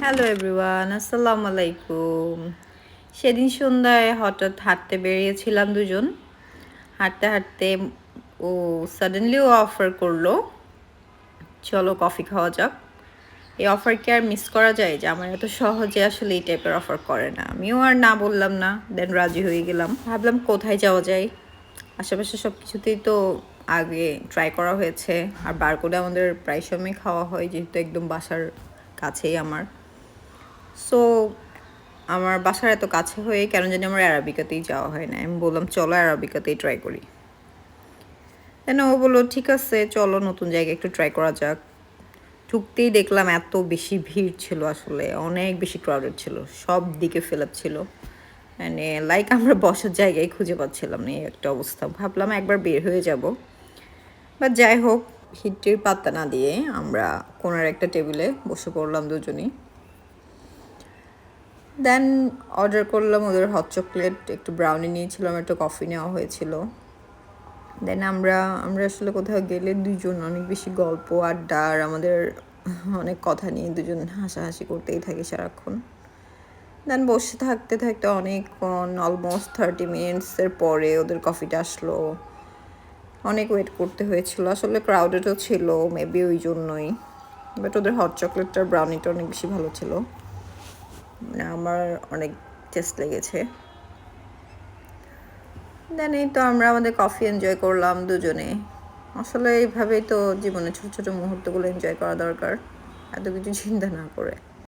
Hello everyone, আসসালামু আলাইকুম। সেদিন সন্ধ্যায় হঠাৎ হাঁটতে বেরিয়েছিলাম দুজন। হাঁটতে হাঁটতে ও সাডেনলি অফার করলো, চলো কফি খাওয়া যাক। এই অফার কি আর মিস করা যায়? যে আমার এত সহজে আসলে এই টাইপের অফার করে না। আমিও আর না বললাম না, দেন রাজি হয়ে গেলাম। ভাবলাম কোথায় যাওয়া যায়, আশেপাশে সব কিছুতেই তো আগে ট্রাই করা হয়েছে। আর বারকোডে আমাদের প্রায় সময় খাওয়া হয়, যেহেতু একদম বাসার কাছেই আমার। সো আমার বাসার এত কাছে হয়ে কেন জানি আমার অ্যারাবিকাতেই যাওয়া হয় না। আমি বললাম চলো অ্যারাবিকাতেই ট্রাই করি। দেন ও বললো ঠিক আছে চলো নতুন জায়গায় একটু ট্রাই করা যাক। ঢুকতেই দেখলাম এত বেশি ভিড় ছিল, আসলে অনেক বেশি ক্রাউডেড ছিল, সব দিকে ফিল আপ ছিল। মানে লাইক আমরা বসার জায়গায় খুঁজে পাচ্ছিলাম না, এই একটা অবস্থা। ভাবলাম একবার বের হয়ে যাব, বাট যাই হোক, ভিড়টির পাত্তা না দিয়ে আমরা কোনার একটা টেবিলে বসে পড়লাম দুজনেই। দেন অর্ডার করলাম ওদের হট চকলেট, একটু ব্রাউনি নিয়েছিলাম, একটু কফি নেওয়া হয়েছিল। দেন আমরা আসলে কোথাও গেলে দুজন অনেক বেশি গল্প আড্ডা আর আমাদের অনেক কথা নিয়ে দুজন হাসাহাসি করতেই থাকি সারাক্ষণ। দেন বসে থাকতে থাকতে অনেকক্ষণ, অলমোস্ট 30 মিনিটসের পরে ওদের কফিটা আসলো। অনেক ওয়েট করতে হয়েছিল, আসলে ক্রাউডেডও ছিল মেবি ওই জন্যই। বাট ওদের হট চকলেটটার ব্রাউনিটা অনেক বেশি ভালো ছিল, মানে আমার অনেক টেস্ট লেগেছে। দেন এই তো আমরা আমাদের কফি এনজয় করলাম দুজনে। আসলে এইভাবেই তো জীবনে ছোট ছোট মুহূর্তগুলো এনজয় করা দরকার, এত কিছু চিন্তা না করে।